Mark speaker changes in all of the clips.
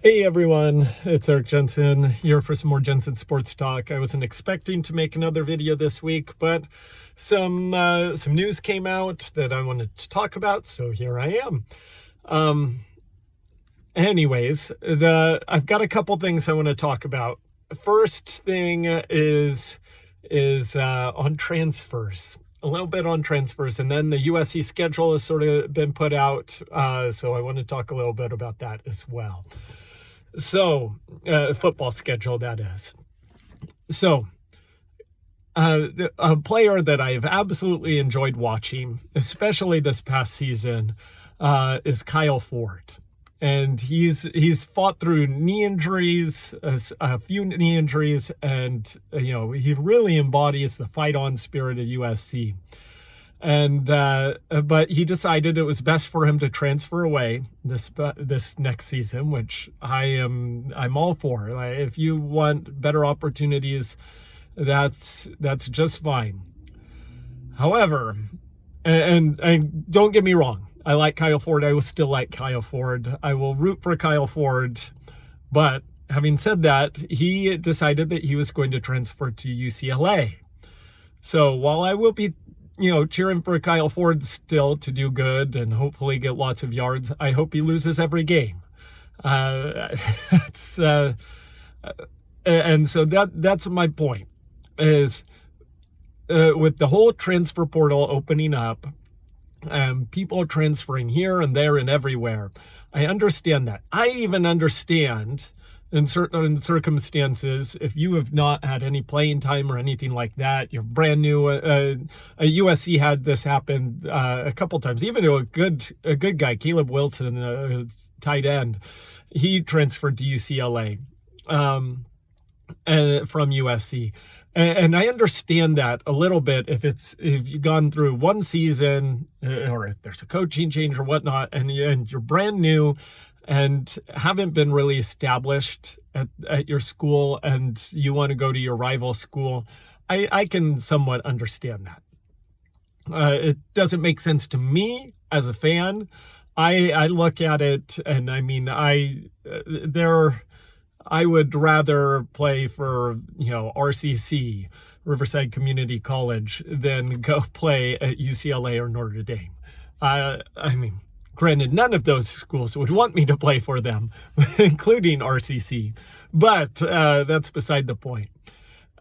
Speaker 1: Hey everyone, it's Eric Jensen here for some more Jensen Sports Talk. I wasn't expecting to make another video this week, but some news came out that I wanted to talk about, so here I am. Anyways, I've got a couple things I want to talk about. First thing is on transfers. A little bit on transfers, and then the USC schedule has sort of been put out, so I want to talk a little bit about that as well. So, football schedule, that is. So, a player that I've absolutely enjoyed watching, especially this past season, is Kyle Ford. And he's fought through knee injuries, a few knee injuries, and, he really embodies the fight-on spirit of USC. And but he decided it was best for him to transfer away this next season, which I'm all for. Like, if you want better opportunities, that's just fine. However, and don't get me wrong, I like Kyle Ford. I will still like Kyle Ford. I will root for Kyle Ford. But having said that, he decided that he was going to transfer to UCLA. So while I will be cheering for Kyle Ford still to do good and hopefully get lots of yards, I hope he loses every game. And so that's my point, is with the whole transfer portal opening up, people transferring here and there and everywhere. I understand that. I even understand in certain circumstances, if you have not had any playing time or anything like that, you're brand new. USC had this happen a couple times. Even to a good guy, Caleb Wilson, tight end, he transferred to UCLA and from USC. And I understand that a little bit if you've gone through one season or if there's a coaching change or whatnot, and you're brand new and haven't been really established at your school and you want to go to your rival school. I can somewhat understand that. It doesn't make sense to me as a fan. I look at it and I would rather play for, RCC, Riverside Community College, than go play at UCLA or Notre Dame. Granted, none of those schools would want me to play for them, including RCC, but that's beside the point.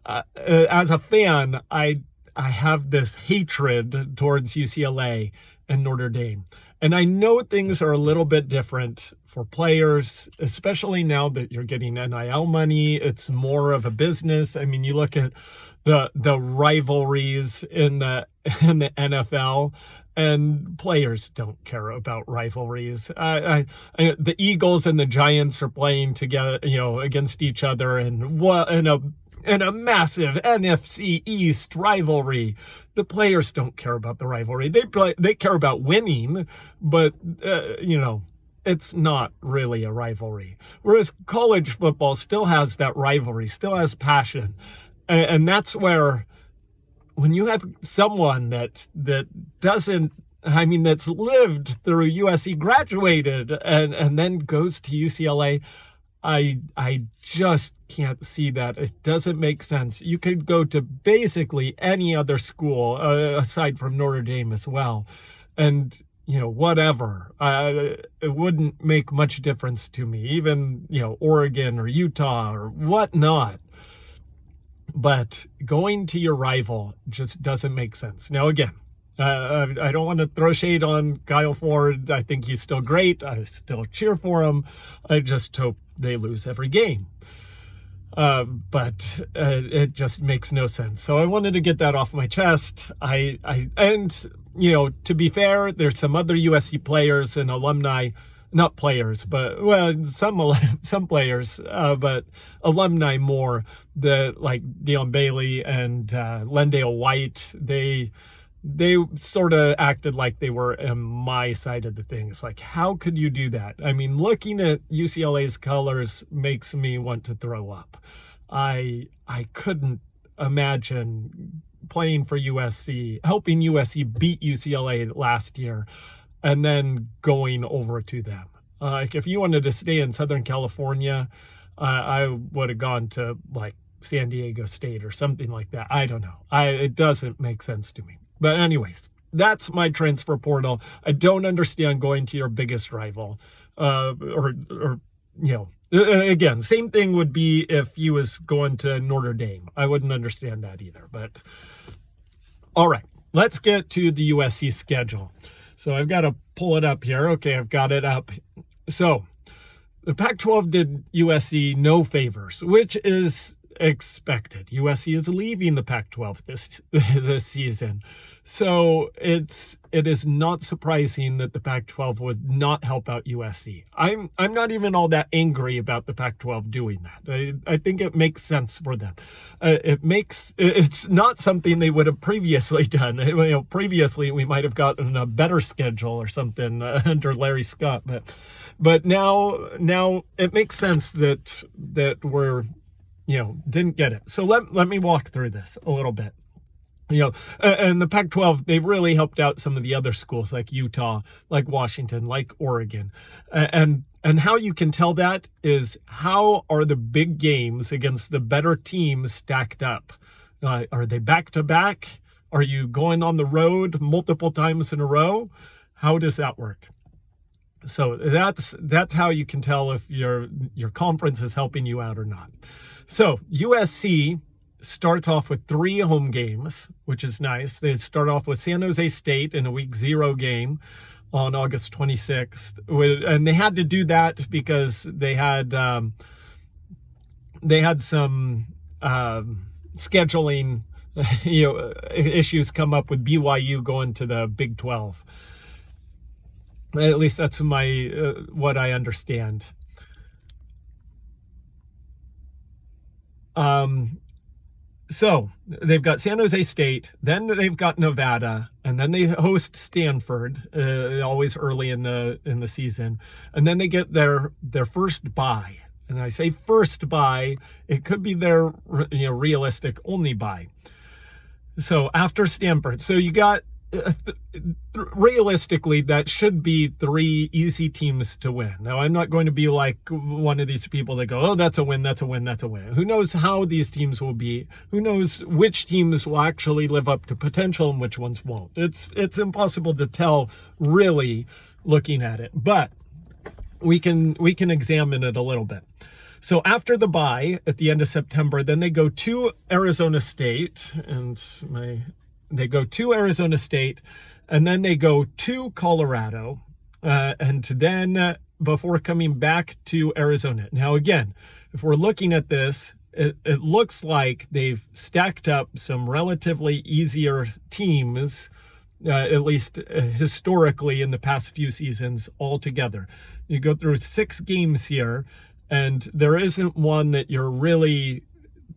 Speaker 1: As a fan, I have this hatred towards UCLA and Notre Dame. And I know things are a little bit different for players, especially now that you're getting NIL money. It's more of a business. You look at the rivalries in the NFL, and players don't care about rivalries. The Eagles and the Giants are playing together, against each other, and in a massive NFC East rivalry. The players don't care about the rivalry. They care about winning, but it's not really a rivalry. Whereas college football still has that rivalry, still has passion, and that's where, when you have someone that doesn't, that's lived through USC, graduated, and then goes to UCLA, I just can't see that. It doesn't make sense. You could go to basically any other school aside from Notre Dame as well, and whatever. It wouldn't make much difference to me. Even Oregon or Utah or whatnot. But going to your rival just doesn't make sense. Now, again, I don't want to throw shade on Kyle Ford. I think he's still great. I still cheer for him. I just hope they lose every game. But it just makes no sense. So I wanted to get that off my chest. To be fair, there's some other USC players and alumni, not players, but some players, but alumni more, like Deion Bailey and Lendale White. They sort of acted like they were on my side of the things. Like, how could you do that? Looking at UCLA's colors makes me want to throw up. I couldn't imagine playing for USC, helping USC beat UCLA last year, and then going over to them. Like if you wanted to stay in Southern California, I would have gone to like San Diego State or something like that. I don't know. It doesn't make sense to me. But anyways, that's my transfer portal. I don't understand going to your biggest rival, or again, same thing would be if he was going to Notre Dame. I wouldn't understand that either. But all right, let's get to the USC schedule. So I've got to pull it up here. Okay, I've got it up. So the Pac-12 did USC no favors, which is expected. USC is leaving the Pac-12 this season. So it is not surprising that the Pac-12 would not help out USC. I'm not even all that angry about the Pac-12 doing that. I think it makes sense for them. It's not something they would have previously done. Previously we might have gotten a better schedule or something under Larry Scott, but now it makes sense that we're didn't get it. So let me walk through this a little bit. And the Pac-12, they really helped out some of the other schools like Utah, like Washington, like Oregon. And how you can tell that is how are the big games against the better teams stacked up? Are they back to back? Are you going on the road multiple times in a row? How does that work? So that's how you can tell if your conference is helping you out or not. So USC starts off with 3 home games, which is nice. They start off with San Jose State in a week 0 game on August 26th. And they had to do that because they had some scheduling issues come up with BYU going to the Big 12. At least that's what I understand. So they've got San Jose State, then they've got Nevada, and then they host Stanford, always early in the season, and then they get their first bye. And I say first bye, it could be their realistic only bye. So after Stanford, so you got realistically, that should be 3 easy teams to win. Now, I'm not going to be like one of these people that go, oh, that's a win, that's a win, that's a win. Who knows how these teams will be? Who knows which teams will actually live up to potential and which ones won't? It's impossible to tell really looking at it, but we can examine it a little bit. So after the bye at the end of September, then they go to Arizona State, and they go to Arizona State, and then they go to Colorado, and then before coming back to Arizona. Now, again, if we're looking at this, it looks like they've stacked up some relatively easier teams, at least historically in the past few seasons altogether. You go through 6 games here, and there isn't one that you're really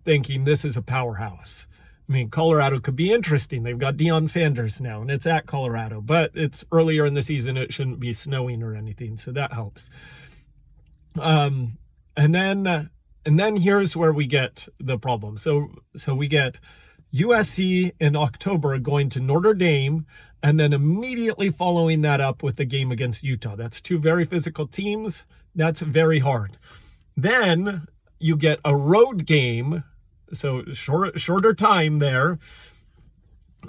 Speaker 1: thinking this is a powerhouse. I mean, Colorado could be interesting. They've got Deion Sanders now, and it's at Colorado. But it's earlier in the season. It shouldn't be snowing or anything, so that helps. And then here's where we get the problem. So we get USC in October going to Notre Dame, and then immediately following that up with the game against Utah. That's 2 very physical teams. That's very hard. Then you get a road game, so shorter time there,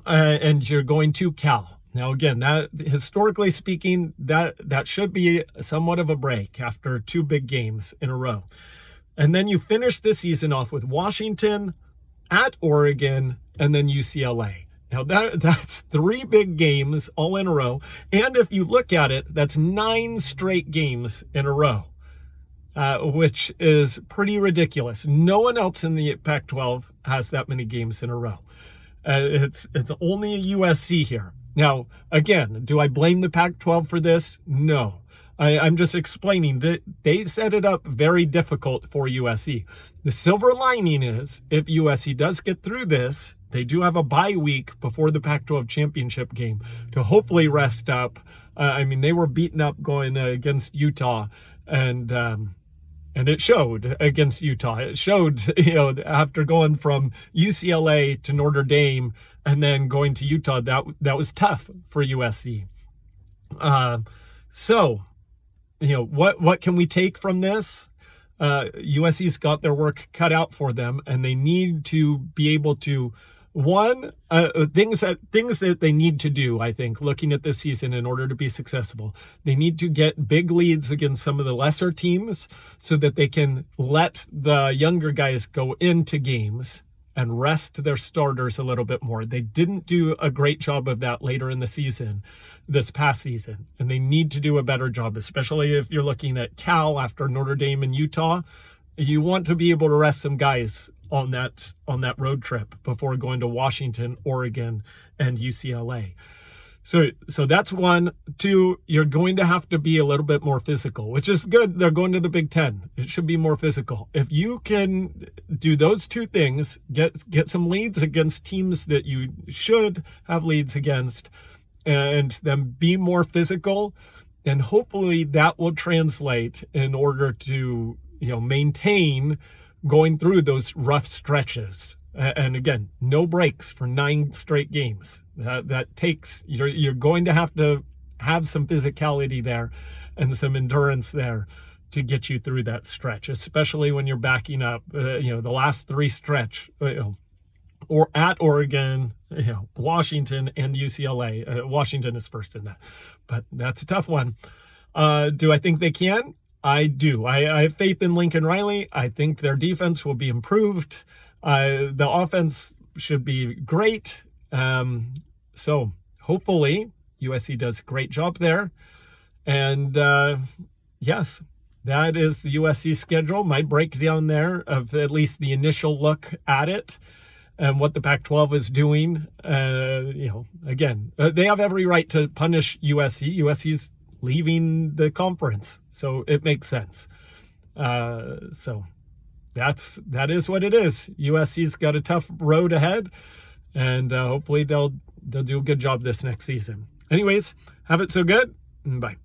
Speaker 1: and you're going to Cal. Now, again, that historically speaking, that should be somewhat of a break after 2 big games in a row. And then you finish the season off with Washington, at Oregon, and then UCLA. Now, that's 3 big games all in a row. And if you look at it, that's 9 straight games in a row. Which is pretty ridiculous. No one else in the Pac-12 has that many games in a row. It's only a USC here. Now, again, do I blame the Pac-12 for this? No. I'm just explaining that they set it up very difficult for USC. The silver lining is, if USC does get through this, they do have a bye week before the Pac-12 championship game to hopefully rest up. They were beaten up going against Utah, and it showed against Utah. It showed, after going from UCLA to Notre Dame and then going to Utah, that was tough for USC. So what can we take from this? USC's got their work cut out for them, and they need to be able to things that they need to do, I think, looking at this season in order to be successful. They need to get big leads against some of the lesser teams so that they can let the younger guys go into games and rest their starters a little bit more. They didn't do a great job of that later in the season, this past season, and they need to do a better job, especially if you're looking at Cal after Notre Dame and Utah. You want to be able to rest some guys on that road trip before going to Washington, Oregon, and UCLA. So that's one. Two, you're going to have to be a little bit more physical, which is good. They're going to the Big Ten. It should be more physical. If you can do those two things, get some leads against teams that you should have leads against, and then be more physical, then hopefully that will translate in order to maintain going through those rough stretches. And again, no breaks for 9 straight games. That takes, you're going to have some physicality there and some endurance there to get you through that stretch, especially when you're backing up, the last 3 stretch, or at Oregon, Washington and UCLA. Washington is first in that, but that's a tough one. Do I think they can? I do. I have faith in Lincoln Riley. I think their defense will be improved. The offense should be great. So hopefully USC does a great job there. And yes, that is the USC schedule. My breakdown there of at least the initial look at it and what the Pac-12 is doing. Again, they have every right to punish USC. USC's leaving the conference, so it makes sense. So that is what it is. USC's got a tough road ahead, and hopefully they'll do a good job this next season. Anyways, have it so good. Bye.